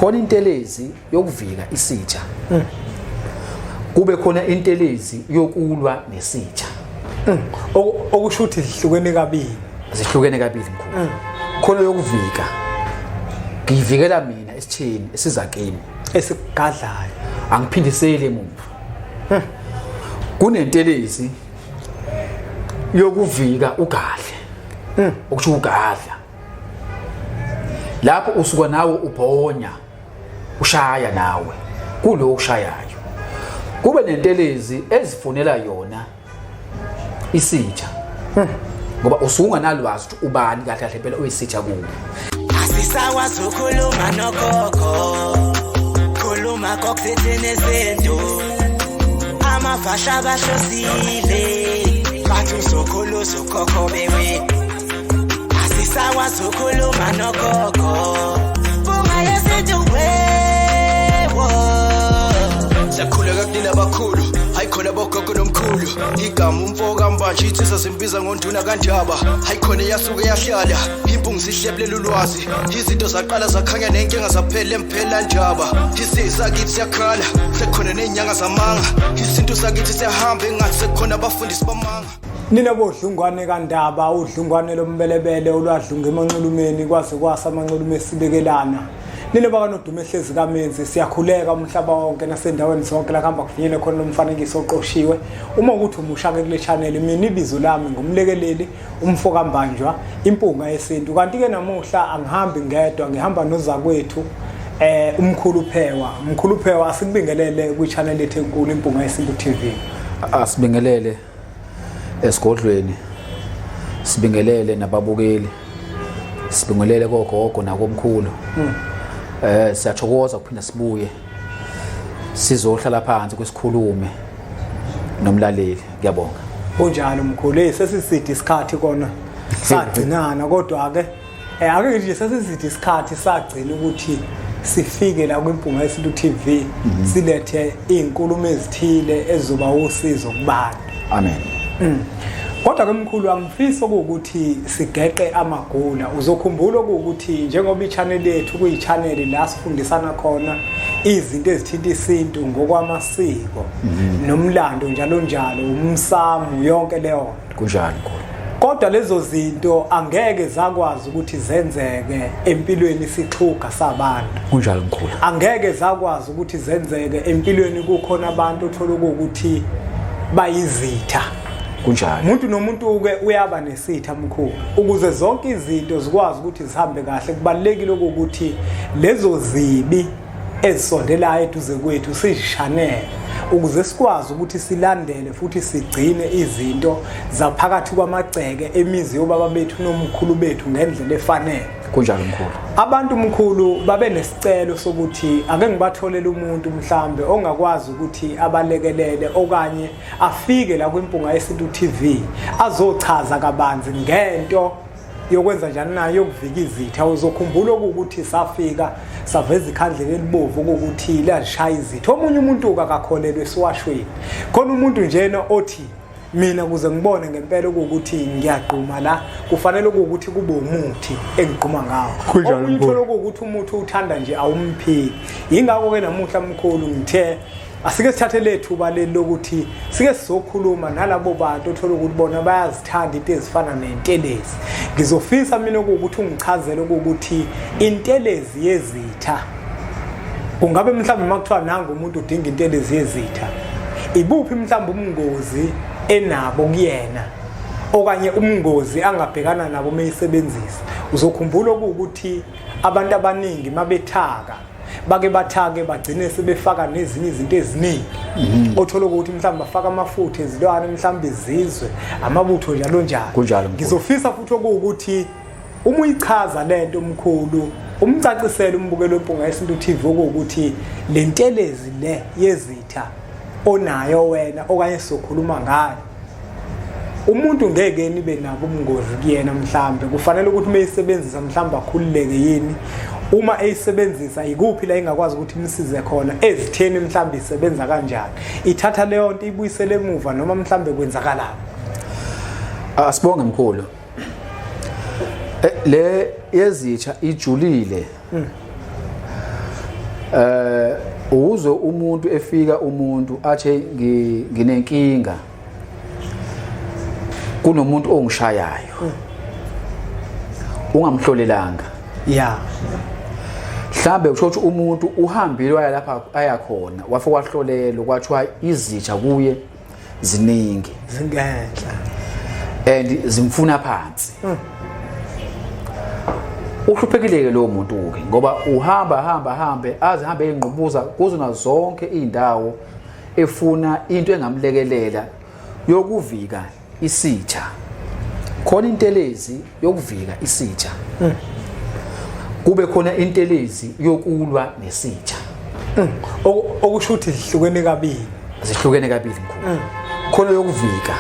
khona intelezi yokuvika isitha kube khona intelezi yokulwa nesitha okusho ukuthi zihlukene kabili mkhulu khona yokuvika ngiyivikela mina esitheni esizakeni esigadlayo angiphindisele emuva kunentelezi yokuvika ugadle okusho ugadla lapho usuka nawe ubhonya ushaya nawe kulo ushayayo kube nentelezi ezifunela yona isitha ngoba usunga nalwazi ukuthi ubani kahle kahle phela uyisitha kuwe asisakwazi ukukhuluma nogogo khuluma kokuthethene nezinto amavasha bahlosile bathi usokhuluza ugogo bewe asisakwazi ukukhuluma nogogo kungayesethu wewo sakhuleka kunina abakhulu hayikhona bogogo nomkhulu igama umfoka mbanje ithisa simbiza ngonduna kanjaba hayikhona yasuke yahlala impungu sihlebelela ulwazi izinto zaqala zakhanya nenkinga zaphela emphela njaba isisa kithi siyakhala sekhona nenyanga zamanga izinto sakithi siyahamba engathi sekhona abafundisi bamanga nina bodlungwane kaNdaba udlungwane lombelebele olwadlunga emanxulumeni kwaze kwasa amanxulume sibekelana nina bakanodume ehlezi kaMenzi siyakhuleka umhlaba wonke nasendaweni zonke la kuhamba kufinyele khona lomfanekiso oqoshiwe uma ukuthi umusha ke kule channel mina ibizo lami ngumlekeleli umfoka mbanjwa impunga yesintu kanti ke namuhla angihambi ngedwa ngihamba nozakwethu umkhulu phewa asikubingelele kwi channel ethu enkulu impunga yesintu TV asibingelele esigodlweni sibingelele nababukeli sibingelele kogogo nakomkhulu siyathokoza kuphinda sibuye sizohlala phansi kwesikhulume nomlaleli ngiyabonga kunjalo mkhulu sesisithi isikhathi kona sagcinana kodwa ke ake nje sesisithi isikhathi sagcina ukuthi sifike la kwimpunga yesintu TV silethe izinkulumo ezithile ezizoba usizo kubantu amen kodwa ke mkhulu angifisa ukuthi sigeqe amagula uzokhumbula ukuthi njengoba i-channel yethu kuyi-channel la sifundisana khona izinto ezithinta isintu ngokwamasiko nomlando njalo umsamu yonke leyo kunjalo mkhulu kodwa lezo zinto angeke zakwazi ukuthi zenzeke empilweni sixhuga sabantu kunjalo mkhulu angeke zakwazi ukuthi zenzeke empilweni kukhona abantu othola ukuthi bayizitha kunjalo umuntu nomuntu ke uyaba nesitha mkhulu ukuze zonke izinto zikwazi ukuthi zihambe kahle kubalekile ukuthi lezo zibi ezisondelayo eduze kwethu sishanele ukuze sikwazi ukuthi silandele futhi sigcine izinto zaphakathi kwamagceke emizi yobaba bethu nomkhulu bethu ngendlela efanele kunjalo mkhulu abantu mkhulu babe nesicelo sokuthi ake ngibatholele umuntu mhlambe ongakwazi ukuthi abalekelele okanye afike la kwimpunga yesintu TV azochaza kabanzi ngento yokwenza njani nayo yokuvika izitha uzokhumbula ukuthi safika saveza ikhandlela elibovu ukuthi lashaya izitha omunye umuntu akakholelwe siwashweni khona umuntu njena othi mina kuze ngibone ngempela ukuthi ngiyaqhuma la kufanele ukuthi kube umuthi engigquma ngawo umthola ukuthi umuthi uthanda nje awumphiki ingakho ke namuhla mkhulu ngithe asike sithathe lethuba lokuthi sike sizokhuluma nalabo bantu othola ukuthi bona bayazithanda into ezifana nentelezi ngizofisa mina ukuthi ungichazele ukuthi intelezi yezitha ungabe mhlawumbe makuthiwa nanga umuntu udinga intelezi yezitha ibuphi mhlawumbe ubungozi enabo kuyena okanye ubungozi angabhekana nabo mayisebenzisa uzokhumbula ukuthi abantu abaningi mabethaka bake bathake bagcine sebefaka nezinye izinto eziningi othola ukuthi mhlawumbe bafaka amafutha ezilwane mhlawumbe izizwe amabutho njalo ngizofisa futhi ukuthi uma uyichaza lento omkhulu umcacisele umbukelo wempunga yesintu TV ukuthi lentelezi le yezitha onayo wena okanye sokhuluma ngayo umuntu ngeke nibe nabo ubungozi kuyena mhlambe kufanele ukuthi mayisebenzisa mhlambe akhululeke yini uma eyisebenzisa ikuphi la ingakwazi ukuthi imsize khona ezitheni mhlambe isebenza kanjani ithatha leyo nto ibuyisele emuva noma mhlambe kwenzakalaphi asibonge mkhulu le yezitha ijulile uzo umuntu efika umuntu athi nginenkinga kunomuntu ongishayayo ungamhlolelanga yeah mhlambe usho ukuthi umuntu uhambile waya lapha ayakhona wafa kwahlolelo kwathiwa izitsha kuye ziningi zingenhla and zimfuna phansi uhluphekile lo muntu ke ngoba uhambe azihambe engqubuza kuzona zonke indawo efuna into engamlekelela yokuvika isitsha khona intelezi yokuvika isitsha kube khona intelezi yokulwa nesitsha okusho ukuthi zihlukene kabili mkhulu khona yokuvika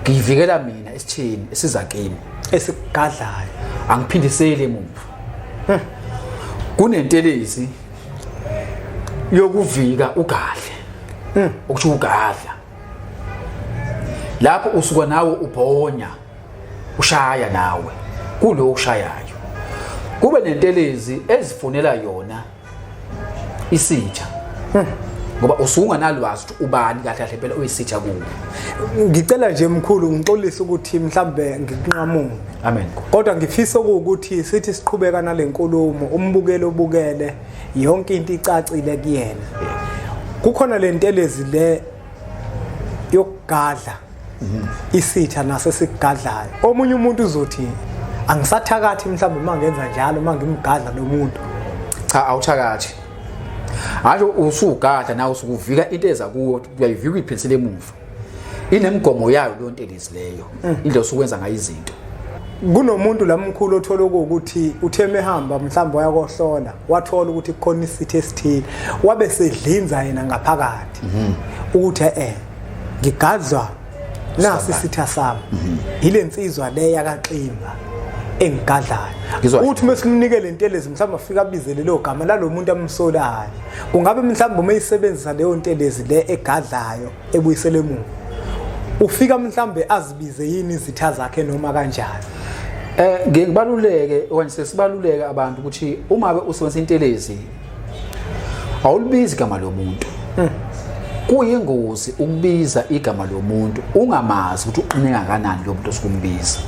ngiyivikela mina esithini esiza kimi esigadlayo angiphindisele emuva kunentelezi yokuvika ugadle ukuthi ugadla lapho usuka nawe ubhonya ushaya nawe kulo ushayayo kube nentelezi ezifunela yona isitsha ngoba usunga nalwazi ukuthi ubani kahle kahle phela uyisitsha kuwe ngicela nje mkhulu ngixolisa ukuthi mhlambe ngikunqamuka amen kodwa ngifisa ukuthi sithi siqhubeka nalenkulumo umbukelo obukele yonke into icacile kuyena kukhona lentelezi le yokugadla isitha naso sigadlayo omunye umuntu uzothi angisathakathi mhlawumbe mangenza njalo mangimgadla nomuntu cha awuthakathi ajo usugadla nawe usukuvika into eza kuwo uyayivika iphensile emuva inemigomo yayo le ntelezi leyo indlela osukwenza ngayo izinto kunomuntu lamkhulu othola ukuthi utheme ehamba mhlawumbe wayakohlola wathola ukuthi kukhona isithe esithile wabe sedlinza yena ngaphakathi ukuthi ngigadlwa nasi isitha sami ilensizwa le yakaXimba engigadlayo uthi mesimnikele intelezi mhlawumbe afika abizele lo gama lalomuntu amsolayo kungabe mhlawumbe umeyisebenzisa leyo ntelezi le egadlayo ebuyisele emuva ufika mhlawumbe azibize yini izitha zakhe noma kanjani ngibaluleke okanye sesibaluleka abantu ukuthi uma usebenzisa intelezi awulibizi igama lomuntu kuyingozi ukubiza igama lomuntu ungamazi ukuthi uqineka kanani lo muntu osukumbiza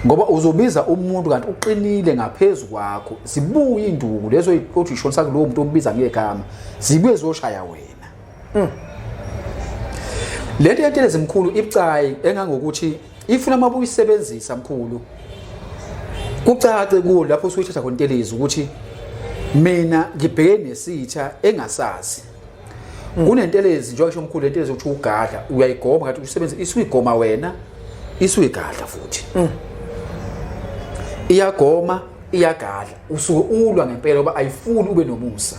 ngoba uzobiza umuntu kanti uqinile ngaphezulu kwakho zibuye induku lezo othi ishonisa kulo muntu ombiza ngegama zibuye zoshaya wena lento yentelezi mkhulu ibucayi engangokuthi ifuna mabuye isebenzisa mkhulu kucace kuwo lapho usuyithatha khona intelezi ukuthi mina ngibheke nesitha engasazi kunentelezi njengoba mkhulu lentelezi ukuthi ugadla uyayigoma ngathi usebenzisa isuyigoma wena isuyigadla futhi iyagoma iyagadla usuke ulwa ngempela ngoba ayifuni ube nomusa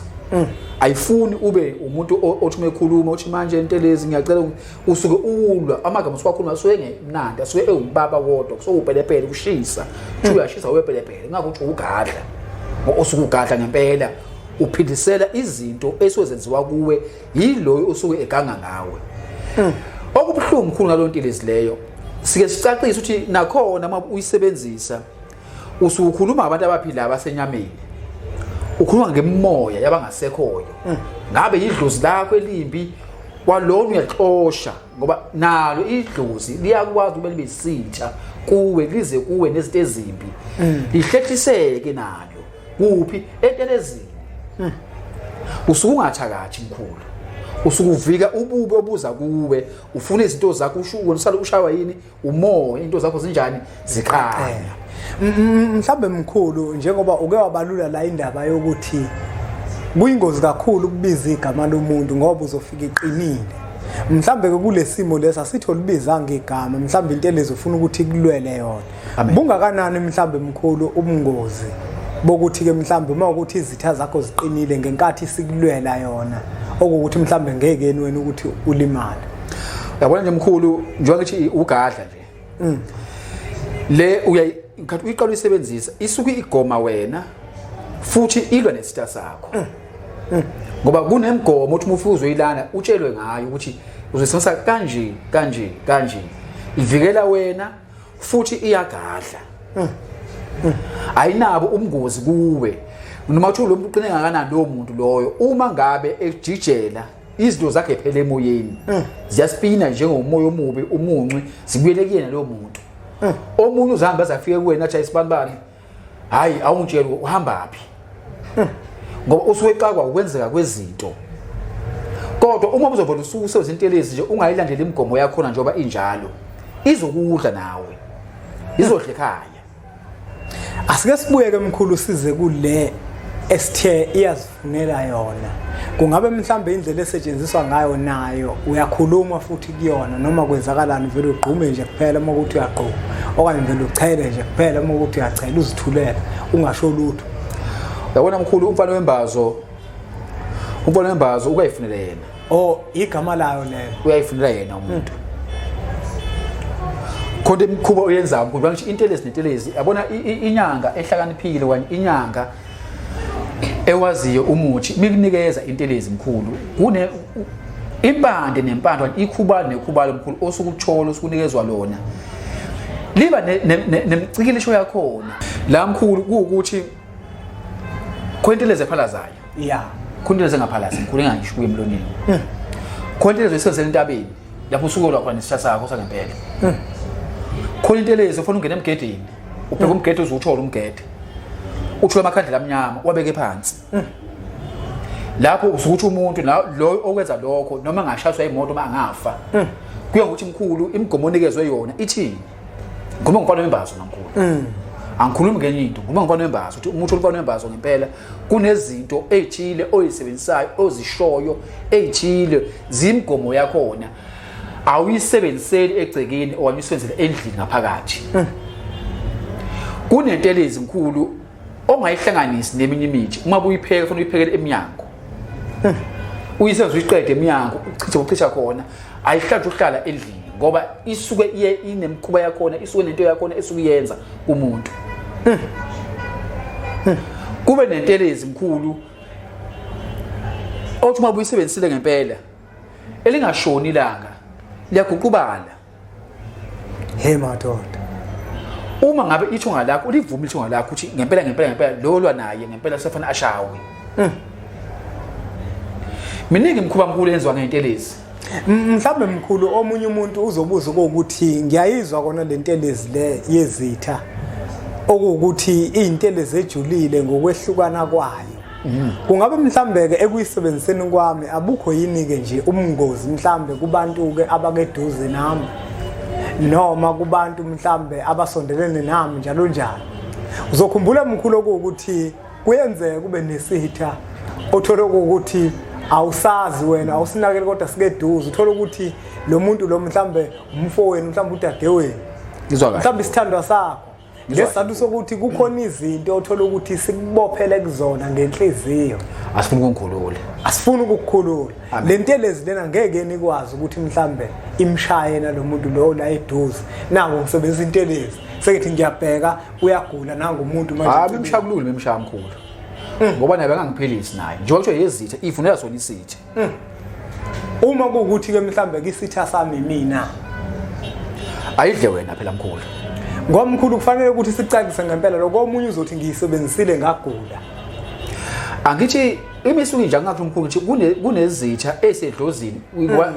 ayifuni ube umuntu othi mekhuluma uthi manje intelezi ngiyacela usuke ulwa amagama siwakhuluma suke ngemnandi asuke ewubaba wodwa kusokupelepele kushisa uthi uyashisa wepelepele ngakho uthi ugadla usuke ugadla ngempela uphindisela izinto esozenziwa kuwe yiloyo usuke eganga ngawe okubuhlungu mkhulu ngalo ntelezi leyo sike sicacise ukuthi nakhona uma uyisebenzisa usukhuluma abantu abaphila abasenyameni ukhuluma ngemoya yabangasekhoyo ngabe idlozi lakho elimbi kwalona uyaxosha ngoba nalo idlozi liyakwazi ube libe sitha kuwe lize kuwe nezinto ezimbi lihlekiseke nalo kuphi entelezini usukungathakathi mkhulu usukuvika ububi obuza kuwe ufuna izinto zakho ushuko nisala ushawa yini umoya into zakho zinjani zikhanya mhlambe mkhulu njengoba uke wabalula la indaba yokuthi kuyingozi kakhulu ukubiza igama lomuntu ngoba uzofika iqinile mhlambe ke kulesimo lesa sithi olibizanga igama mhlambe intelezi ufuna ukuthi kulwele yona bungakanani mhlambe mkhulu ubungozi bokuthi ke mhlambe uma ukuthi izitha zakho ziqinile ngenkathi sikulwela yona okuthi mhlambe ngeke yena wena ukuthi ulimala yabona nje mkhulu njengoba ngithi ugadla nje le ngathi uyiqala uyisebenzisa isuke igoma wena futhi ilwa nesitha sakho ngoba kunemigomo uthi umufuzo uyilana utshelwe ngayo ukuthi uzosebenzisa kanje ivikela wena futhi iyagadla ayinabo umngozi kuwe noma utho lo muntu uqine kangakanani lo muntu loyo uma ngabe ejijela izinto zakhe phela emoyeni ziyaspina njengomoya omubi umunci zibuyele kuyena lo muntu omunye uzahamba azafike kuwena athi ayisibanibani hayi awungitshela uhambapi ngoba usuweqakwa ukwenzeka kwezinto kodwa uma uzovela ususebenza intelezi nje ungayilandela imigomo yakho khona njengoba injalo izokudla nawe izodla ekhaya. Asike sibuyeke emkhulu size kule esithe iyazifunela yona. Kungabe mhlambe indlela esetshenziswa ngayo nayo uyakhuluma futhi kuyona noma kwenzakalani vele ugqume nje kuphela uma ukuthi uyaqhuma okanye vele uchele nje kuphela uma ukuthi uyachela uzithulela ungasho lutho. Yabona mkhulu umfana wembazo ukayifunela yena. Oh igama layo lelo. Uyayifunela yena umuntu. Konke imkhuba oyenza mkhulu bangisho intelezi nentelezi yabona inyanga ehlakaniphile kanye inyanga ewaziyo umuthi mikunikeza intelezi mkhulu kune impande nempande ikhubalo nekhubalo mkhulu osukuthola osukunikezwa lona liba nemcikilisho yakhona la mkhulu ukuthi kwenteleze ephalazayo kwenteleze ngaphalaza mkhulu engangisho kuye emloneni kwenteleze isenzele entabeni lapho usukelwa khona nesitha sakho sangempela khona intelezi ufuna ungena emgedeni ubheka umgede uzuthola umgede uthula amakhandlela amnyama wabeke phansi lapho usukuthi umuntu lo okwenza lokho noma ngashayiswa imoto mangafa kuya ngokuthi mkhulu imigomo onikezwe yona ithini ngoba ngifana wembazo namkhulu angikhulumi ngenye into ngoba ngifana wembazo uthi umuntu olifana wembazo ngempela kunezinto ezithile oyisebenzisayo ozishoyo ezithile zimigomo yakhona awuyisebenziseli egcekeni owamisebenzela endlini ngaphakathi kunentelezi mkhulu ongayihlanganisi neminye imithi uma buyipheka ufuna uyiphekele eminyango uyisenze uyiqede eminyango uchitha khona ayihlanje uhlala endlini ngoba isuke inemkhuba yakhona isuke nento yakhona esukuyenza kumuntu kube nentelezi mkhulu othi uma buyisebenzisile ngempela elingashoni ilanga liyaguqubala he madoda uma ngabe ithunga lakho ulivuma ithunga lakho ukuthi ngempela lolwa naye ngempela sefana ashawe miningi imkhuba mkhulu enziwa ngentelezi mhlawumbe mkhulu omunye umuntu uzobuza ukuthi ngiyayizwa kona lentelezi le yezitha okuwukuthi izintelezi ejulile ngokwehlukana kwayo kungabe mhlawumbe ke ekuyisebenziseni kwami abukho yini ke nje umngozi mhlawumbe kubantu ke abakeduze nami noma kubantu mhlambe abasondelene nami njalo njalo uzokhumbula mkhulu ukuthi kuyenzeka kube nesitha othola ukuthi awusazi wena awusinakele kodwa sikeduze uthola ukuthi lo muntu lo mhlambe umfowenu mhlambe udade wenu mhlambe isithandwa sakho lesizathu sokuthi kukhona izinto othola ukuthi sikubophele kuzona ngenhliziyo asifuni ukukukhulula lentelezi lena ngeke nikwazi ukuthi mhlambe imshaye nalomuntu lo la eduze nango ngisebenzisa intelezi sekithi ngiyabheka uyagula nango umuntu manje bimshakulule bemshaya mkhulu ngoba naye bengangiphelisi naye njengoba kuthiwa yezitha ifunela sona isitha uma kuukuthi ke mhlambe kisitha sami mina ayidle wena phela mkhulu ngoba mkhulu kufanele ukuthi sicacise ngempela lokho omunye uzothi ngiyisebenzisile ngagula angithi imisuku nje ngathi mkhulu ukuthi kunezitha esedlozini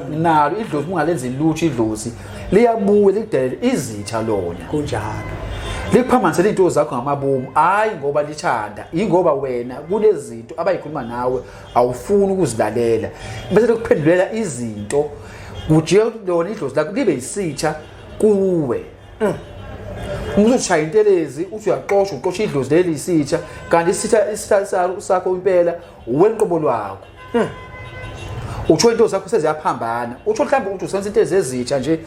nalo idlozi ungalenzi lutho idlozi liyabuye likudelela izitha lona kunjalo likuphamanisa into zakho ngamabomu hayi ngoba lithanda ingoba wena kunezinto abayikhuluma nawe awufuni ukuzilalela bese lokuphendulela izinto kujike lona idlozi lakho libe yisitha kuwe umuntu ushaya intelezi uthi uqosha idlozi leli isitha kanti isitha sakho impela uwenqobo lwakho utho into zakho seziyaphambana utho mhlawumbe uthi usenza into ezizitha nje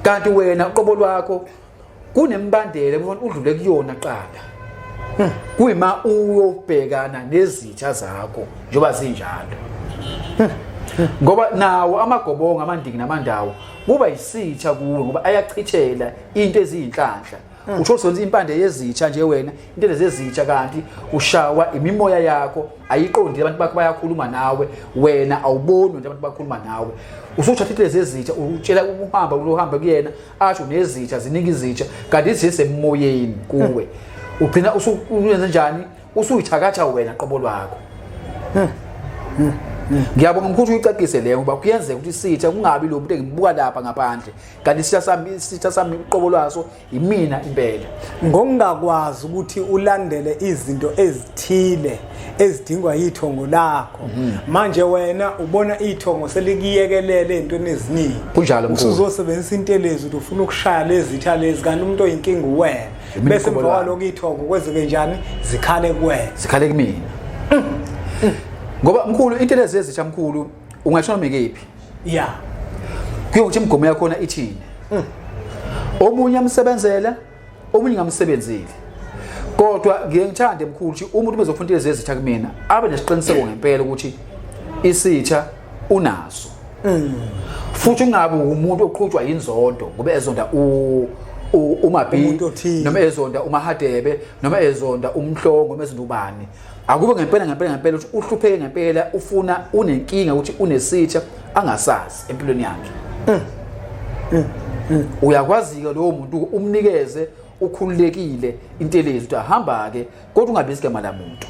kanti wena uqobo lwakho kunembandela ubona udlule kuyona qala kuyima uyobhekana nezitha zakho njoba zinjalo ngoba nawo amagobonga amandiki namandawo kuba yisitha kuwe ngoba ayachithela into eziyinhlanhla utho sonke impande yezitha nje wena into lezezitha kanti ushawa imimoya yakho ayiqondile abantu bakho bayakhuluma nawe wena awuboni nje abantu bakhuluma nawe usuthatha into lezezitha utshela uhambe kuyena asho nezitha zinika izitha kanti izisemoyeni kuwe Uphina usuyenza njani? Usuyithakatha wena qobo lwakho. Ngiyabonga mkhulu uyicacise leyo ngoba kuyenzeka ukuthi isitha kungabi lo muntu engibuka lapha ngaphandle kanti isitha sami qobo lwaso imina impela. Ngokungakwazi ukuthi ulandele izinto ezithile ezidingwa yithongo lakho manje wena ubona ithongo selikiyekelele ezintweni eziningi kunjalo mkhulu usuzosebenzisa intelezi ukuthi ufuna ukushaya lezi zitha lezi kanti umuntu oyinkinga uwena bese emva kwalokho ithongo kwenzeke njani zikhale kuwena zikhale kimi ngoba mkhulu intelezi ezitha mkhulu ungashona mekephi yeah kuyokuthi imigomo yakho na ithini omunye amsebenzela omunye ngamsebenzeli kodwa ngiyengithande mkhulu ukuthi umuntu bezofuna intelezi ezitha kumina abe nesiqiniseko ngempela ukuthi isitha unaso futhi ungabe umuntu oqhutshwa inzondo ngoba ezonda umabhi noma ezonda umahadebe noma ezonda umhlongo mezonda ubani akube ngempela ukuthi uhlupheke ngempela ufuna unenkinga ukuthi unesitha angasazi empilweni yakhe uyakwazi ke lo muntu umnikeze ukhululekile intelezi ukuthi ahamba ke kodwa ungabe isigama lamuntu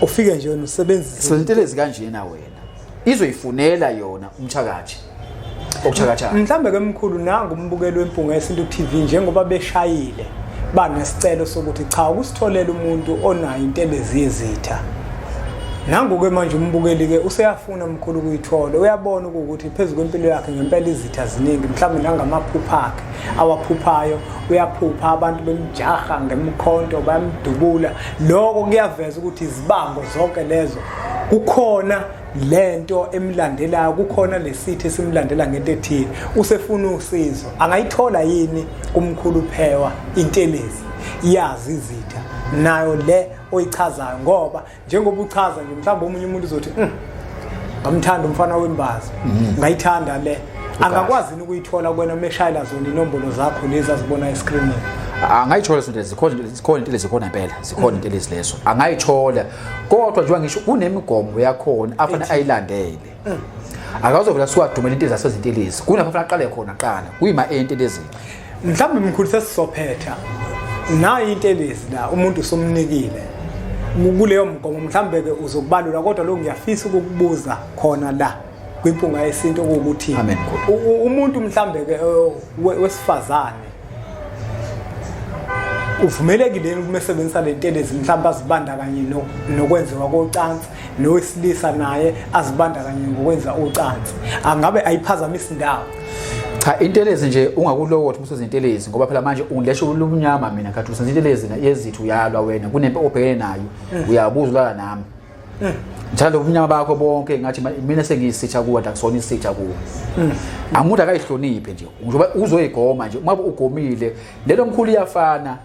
ufike nje wena usebenzise intelezi kanje na wena izoyifunela yona umthakathi okuthakatha mhlambe ke mkhulu nangu umbukelo wempunga yesintu TV njengoba beshayile banesicelo sokuthi cha ukusitholela umuntu onayo intelezi yezitha nangu ke manje umbukeli ke useyafuna mkhulu ukuyithola uyabona ukuthi phezulu kwempilo yakhe ngempela izitha ziningi mhlambe nangamaphupha akhe awaphuphayo uyaphupha abantu bemjaha ngemkhonto bayamdubula lokho kuyaveza ukuthi izibango zonke lezo kukhona lento emlandelayo kukhona lesithe simlandela ngento ethile usefuna usizo angayithola yini kumkhulu Phewa intelezi yazi izitha nayo le oyichazayo ngoba njengoba uchaza nje mhlawumbe umunye umuntu uzothi ngamthanda umfana wembazi ngayithanda le angakwazi ukuyithola kwena meshayela zona inombolo zakho lezi azibona escreenini angayithola izinto zikhona into lezikhona impela zikhona into lezilezo angayithola kodwa njengoba ngisho kunemigomo yakhona afana ayilandele akazovela siwadumela into zasezintelezi kunapha aqale khona qala kuyima entelezi mhlawumbe mkhulu sesizophetha nayo intelezi la umuntu somnikile kuleyo mgomo mhlawumbe ke uzokubalula kodwa lo ngiyafisa ukukubuza khona la kwimpunga yesinto ukuthi umuntu mhlawumbe ke wesifazane uvumelekile ukumsebenzisa lentelezi mhlawumbe azibandakanye nokwenziwa kocansi nowesilisa naye azibandakanye ngokwenza ucansi angabe ayiphazamisa indawo cha intelezi nje ungakulowo ukuthi usezintelezi ngoba phela manje ungilesho lomnyama mina kathi usezintelezi yezithu uyalwa wena kunempe obhekene nayo uyabuza la nami njalo umnyama bakho bonke ngathi mina sengiyisitha kuwe akusona isitha kuwe amuntu akayihloniphe nje njoba uzoyigoma nje uma ugomile lelo mkhulu iyafana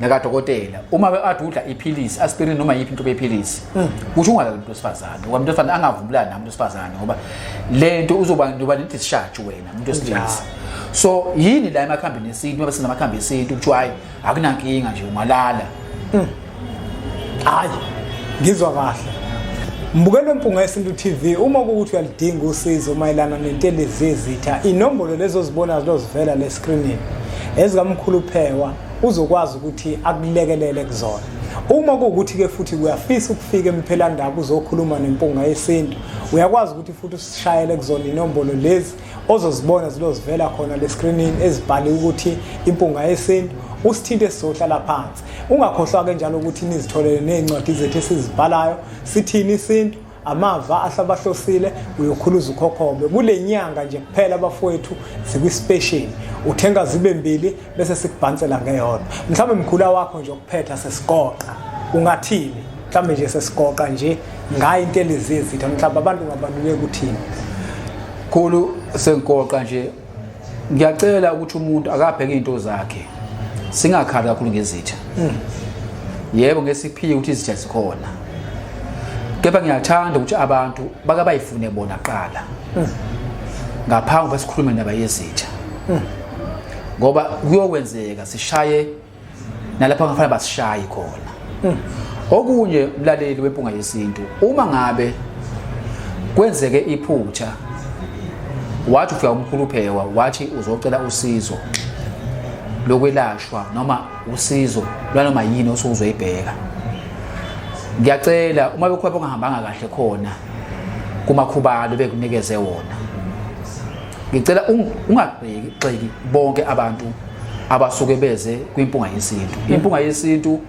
nakadokotela uma athi udla iphilisi aspirin noma yiphi into bephilisi kusho ungalala umuntu wesifazane ngoba umuntu wesifazane angavumelani namuntu wesifazane ngoba lento uzoba nethi sishaje wena umuntu wesilisa so yini la emakhambini esintu uma sinamakhambi esintu kuthiwa hayi akunankinga nje ungalala hayi ngizwa kahle mbukelo wempunga yesintu TV uma kuuthi uyalidinga usizo mayelana nentelezi yezitha inombolo lezo zibona zilozivela le screenini ezikamkhulu Phewa uzokwazi ukuthi akulekelele kuzona uma kuukuthi ke futhi uyafisa ukufika emphelandaba uzokhuluma nempunga yesintu uyakwazi ukuthi futhi usishayele kuzona inombolo lezi ozozibona zilozivela khona le screenini ezibhale ukuthi impunga yesintu usithinte sizohlala phansi ungakhohlwa ke njalo ukuthi nizitholele nezincwadi zethu esizibhalayo sithini isintu amava ahlabahlosile uyokhuluza ukhokhobe kule nyanga nje kuphela abafowethu zikwi-special uthenga zibe mbili bese sikubhansela ngeyodwa mhlawumbe mkhula wakho nje ukuphetha sesigoqa ungathini mhlawumbe nje sesigoqa nje ngayo intelezi yezitha mhlawumbe abantu ngabaluleke ukuthini khulu sengoqa nje ngiyacela ukuthi umuntu akabheke into zakhe singakhali kakhulu ngezitha yebo ngesiphiwe ukuthi izitha zikhona kepha ngiyathanda ukuthi abantu bakabayifune bona qala ngaphambi kwesikhulume naba yezitha ngoba kuyokwenzeka sishaye nalapha ngafanele basishaye khona okunye umlaleli wempunga yesintu uma ngabe kwenzeke iphutha wathi ufika umkhulu Phewa wathi uzocela usizo lokwelashwa noma usizo lwanoma yini osuzoyibheka. Ngiyacela uma bekhwepha ongahambanga kahle khona kumakhubalo bekunikeze wona. Ngicela ungagxeki bonke abantu abasuke beze kwimpunga yesintu. Impunga yesintu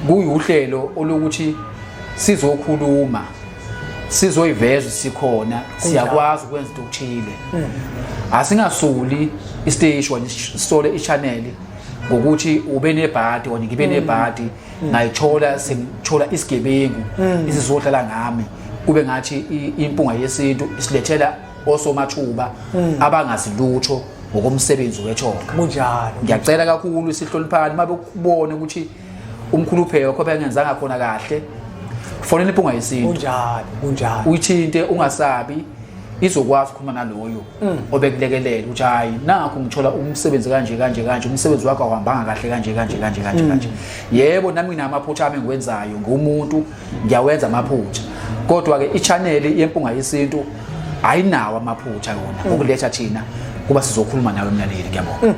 kuyuhlelo olokuthi sizokhuluma, sizoyiveza sikhona, siyakwazi ukwenza into okuthile. Asingasuli istage wani sisole ichannel ngokuthi ube nebhadi wona ngibe nebhadi ngayithola sengithola isigebengu isizohlala ngami kube ngathi impunga yesintu isilethela osomathuba abangazilutho ngokomsebenzi wethoka. Kunjalo. Ngiyacela kakhulu isihloniphani mabe kubone ukuthi umkhulupheko khopha engenzanga khona kahle fonela impunga yesintu. Kunjalo. Uyithinte ungasabi izokwazi ukukhuluma naloyo obekulekelela ukuthi hayi nakho ngithola umsebenzi kanje umsebenzi wakho awuhambanga kahle kanje. Yebo nami nginamaphutha ami ngikwenzayo ngumuntu ngiyawenza amaphutha. Kodwa ke ichannel yempunga yesintu ayinawo amaphutha yona ukuletha thina kuba sizokhuluma nawe mlaleli. Ngiyabonga.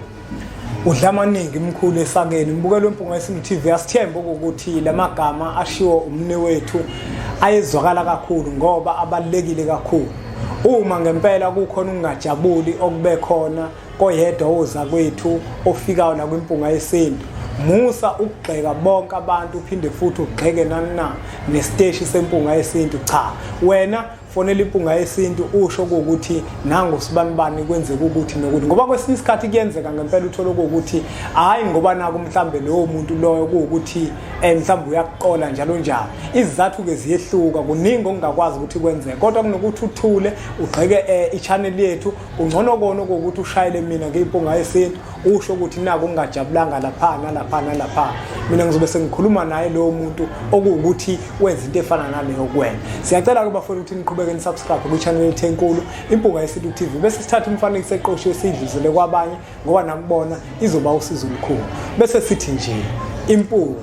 Udlamaningi mkhulu esakeni mbukelo wempunga yesintu TV asithemba ukuthi lamagama ashiwo umne wethu ayezwakala kakhulu ngoba abalekile kakhulu. Uma ngempela kukhona ungajabuli okube khona koyedwa oza kwethu ofikayo la kwimpunga yesintu, musa ukugxeka bonke abantu uphinde futhi ugxeke nana nesiteshi sempunga yesintu. Cha, wena fonela impunga yesintu usho ukuthi nangu sibanibani kwenzeka ukuthi nokuthi, ngoba kwesinye isikhathi kuyenzeka ngempela uthola ukuthi hayi ngoba naku mhlambe lowo muntu loyo ukuthi mhlambe uyakuqola njalo. Izizathu ke ziyehluka, kuningi ongakwazi ukuthi kwenzeke, kodwa kunokuthi uthule ugxeke ichannel yethu ungcono kona ukuthi ushayele mina ngeimpunga yesintu usho ukuthi naku ungajabulanga lapha. Mina ngizobe sengikhuluma naye lowo muntu ukuthi wenza into efana naleyo kuwena. Siyacela ke bafuna ukuthi niqhubeke nisubscribe ku channel yethu enkulu Impunga Yesintu TV bese sithatha umfanekiso eqoqwe sidluzele kwabanye ngoba nakubona izoba usizo olukhulu. Bese sithi nje impunga